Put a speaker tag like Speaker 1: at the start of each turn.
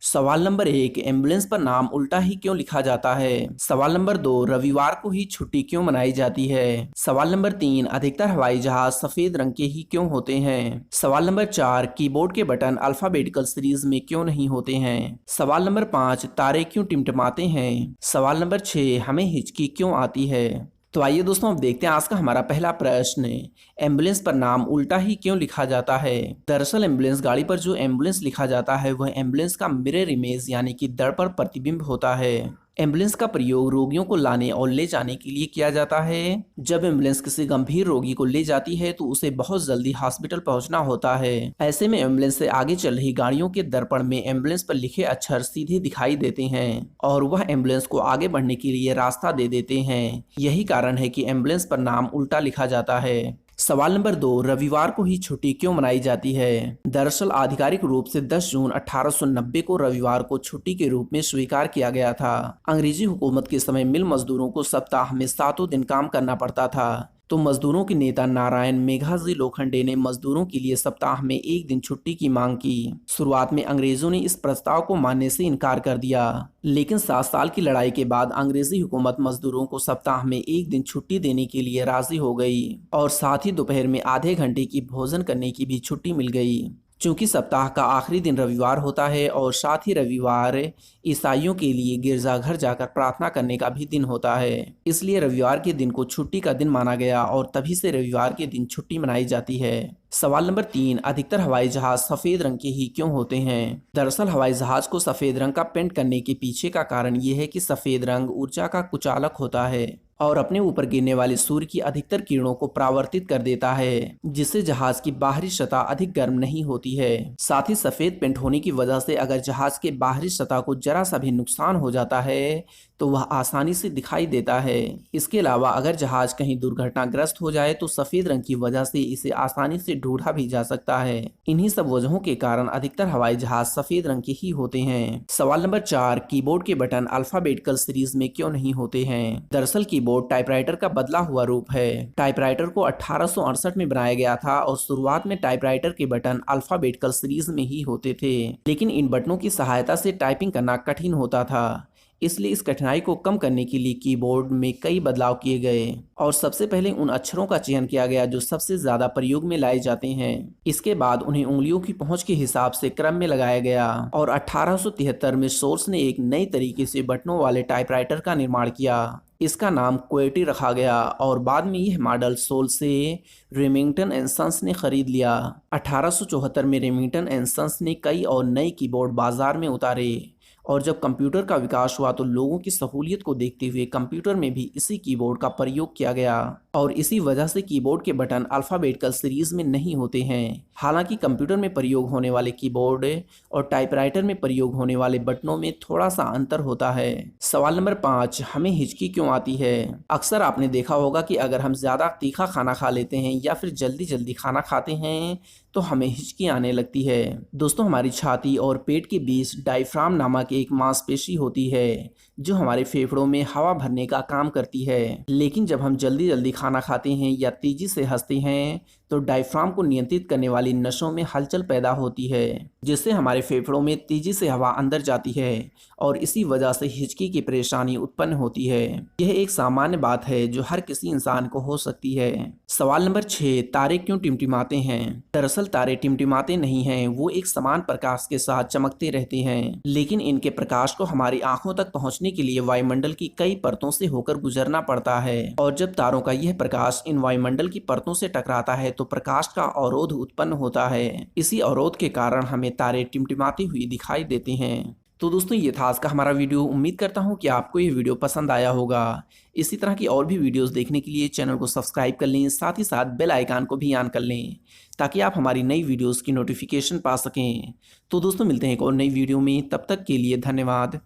Speaker 1: सवाल number 1, ambulance पर नाम उल्टा ही क्यों लिखा जाता है? सवाल नंबर 2, रविवार को ही छुट्टी क्यों मनाई जाती है? सवाल नंबर 3, अधिकतर हवाई जहाज सफेद रंग के ही क्यों होते हैं? सवाल नंबर 4, कीबोर्ड के बटन अल्फाबेटिकल सीरीज में क्यों नहीं होते हैं? सवाल नंबर 5, तारे क्यों टिमटिमाते हैं? सवाल नंबर 6, हमें हिचकी क्यों आती है? तो आइए दोस्तों, अब देखते हैं आज का हमारा पहला प्रश्न। एम्बुलेंस पर नाम उल्टा ही क्यों लिखा जाता है? दरअसल एम्बुलेंस गाड़ी पर जो एम्बुलेंस लिखा जाता है वह एम्बुलेंस का मिरर इमेज यानी कि दर्पण प्रतिबिंब होता है। एम्बुलेंस का प्रयोग रोगियों को लाने और ले जाने के लिए किया जाता है। जब एम्बुलेंस किसी गंभीर रोगी को ले जाती है तो उसे बहुत जल्दी हॉस्पिटल पहुंचना होता है। ऐसे में एम्बुलेंस से आगे चल रही गाड़ियों के दर्पण में एम्बुलेंस पर लिखे अक्षर सीधे दिखाई देते हैं और वह एम्बुलेंस को आगे बढ़ने के लिए रास्ता दे देते हैं। यही कारण है कि एम्बुलेंस पर नाम उल्टा लिखा जाता है। सवाल नंबर 2, रविवार को ही छुट्टी क्यों मनाई जाती है? दरअसल आधिकारिक रूप से 10 जून 1890 को रविवार को छुट्टी के रूप में स्वीकार किया गया था। अंग्रेजी हुकूमत के समय मिल मजदूरों को सप्ताह में 7 दिन काम करना पड़ता था। तो मजदूरों के नेता नारायण मेघाजी लोखंडे ने मजदूरों के लिए सप्ताह में 1 दिन छुट्टी की मांग की। शुरुआत में अंग्रेजों ने इस प्रस्ताव को मानने से इनकार कर दिया, लेकिन 7 साल की लड़ाई के बाद अंग्रेजी हुकूमत मजदूरों को सप्ताह में 1 दिन छुट्टी देने के लिए राजी हो गई और साथ ही दोपहर में आधे घंटे की भोजन करने की भी छुट्टी मिल गई। चूंकि सप्ताह का आखिरी दिन रविवार होता है और साथ ही रविवार ईसाइयों के लिए गिरजाघर जाकर प्रार्थना करने का भी दिन होता है, इसलिए रविवार के दिन को छुट्टी का दिन माना गया और तभी से रविवार के दिन छुट्टी मनाई जाती है। सवाल नंबर 3, अधिकतर हवाई जहाज सफेद रंग के ही क्यों होते हैं? दरअसल हवाई जहाज को सफेद रंग का पेंट करने के पीछे का कारण यह है कि सफेद रंग ऊर्जा का कुचालक होता है और अपने ऊपर गिरने वाले सूर्य की अधिकतर किरणों को परावर्तित कर देता है, जिससे जहाज की बाहरी सतह अधिक गर्म नहीं होती है। साथ ही सफेद पेंट होने की वजह से अगर जहाज के बाहरी सतह को जरा सा भी नुकसान हो जाता है तो वह आसानी से दिखाई देता है। इसके अलावा अगर जहाज कहीं दुर्घटनाग्रस्त हो जाए तो सफेद रंग की वजह से इसे आसानी से ढूंढा भी जा सकता है। इन्हीं सब वजहों के कारण अधिकतर हवाई जहाज सफेद रंग के ही होते हैं। सवाल नंबर 4, कीबोर्ड के बटन अल्फाबेटिकल सीरीज में क्यों नहीं होते हैं? दरअसल कीबोर्ड टाइपराइटर का बदला हुआ रूप है। टाइपराइटर को 1868 में बनाया गया था और शुरुआत में टाइपराइटर के बटन अल्फाबेटिकल सीरीज में ही होते थे, लेकिन इन बटनों की सहायता से टाइपिंग करना कठिन होता था। इसलिए इस कठिनाई को कम करने के लिए कीबोर्ड में कई बदलाव किए गए और सबसे पहले उन अक्षरों का चयन किया गया जो सबसे ज्यादा प्रयोग में लाए जाते हैं। इसके बाद उन्हें उंगलियों की पहुंच के हिसाब से क्रम में लगाया गया और 1873 में सोल्स ने एक नई तरीके से बटनों वाले टाइपराइटर का निर्माण किया। इसका नाम क्वेटी रखा गया और बाद में यह मॉडल सोल से रेमिंगटन एंड सन्स ने खरीद लिया। 1874 में रेमिंगटन एंड सन्स ने कई और नए कीबोर्ड बाजार में उतारे और जब कंप्यूटर का विकास हुआ तो लोगों की सहूलियत को देखते हुए कंप्यूटर में भी इसी कीबोर्ड का प्रयोग किया गया और इसी वजह से कीबोर्ड के बटन अल्फाबेटिकल सीरीज में नहीं होते हैं। हालांकि कंप्यूटर में प्रयोग होने वाले कीबोर्ड और टाइपराइटर में प्रयोग होने वाले बटनों में थोड़ा सा अंतर होता है। सवाल नंबर 5, हमें हिचकी क्यों आती है? अक्सर आपने देखा होगा कि अगर हम ज्यादा तीखा खाना खा लेते हैं या फिर जल्दी जल्दी खाना खाते हैं तो हमें हिचकी आने लगती है। दोस्तों, हमारी छाती और पेट के बीच डायफ्राम नामक एक मांसपेशी होती है जो हमारे फेफड़ों में हवा भरने का काम करती है, लेकिन जब हम जल्दी जल्दी खाना खाते हैं या तेजी से हंसते हैं तो डायफ्राम को नियंत्रित करने वाली नसों में हलचल पैदा होती है, जिससे हमारे फेफड़ों में तेजी से हवा अंदर जाती है और इसी वजह से हिचकी की परेशानी उत्पन्न होती है। यह एक सामान्य बात है जो हर किसी इंसान को हो सकती है। सवाल नंबर 6, तारे क्यों टिमटिमाते हैं? दरअसल तारे टिमटिमाते नहीं हैं, वो एक समान प्रकाश के साथ चमकते रहते हैं, लेकिन इनके प्रकाश को हमारी आंखों तक पहुंचने के लिए वायुमंडल की कई परतों से होकर गुजरना पड़ता है और जब तारों का यह प्रकाश इन वायुमंडल की परतों से टकराता है तो प्रकाश का अवरोध उत्पन्न होता है। इसी अवरोध के कारण हमें तारे टिमटिमाती हुई दिखाई देते हैं। तो दोस्तों, ये था आज का हमारा वीडियो। उम्मीद करता हूँ कि आपको ये वीडियो पसंद आया होगा। इसी तरह की और भी वीडियोस देखने के लिए चैनल को सब्सक्राइब कर लें, साथ ही साथ बेल आइकन को भी ऑन कर लें ताकि आप हमारी नई वीडियोस की नोटिफिकेशन पा सकें। तो दोस्तों, मिलते हैं एक और नई वीडियो में, तब तक के लिए धन्यवाद।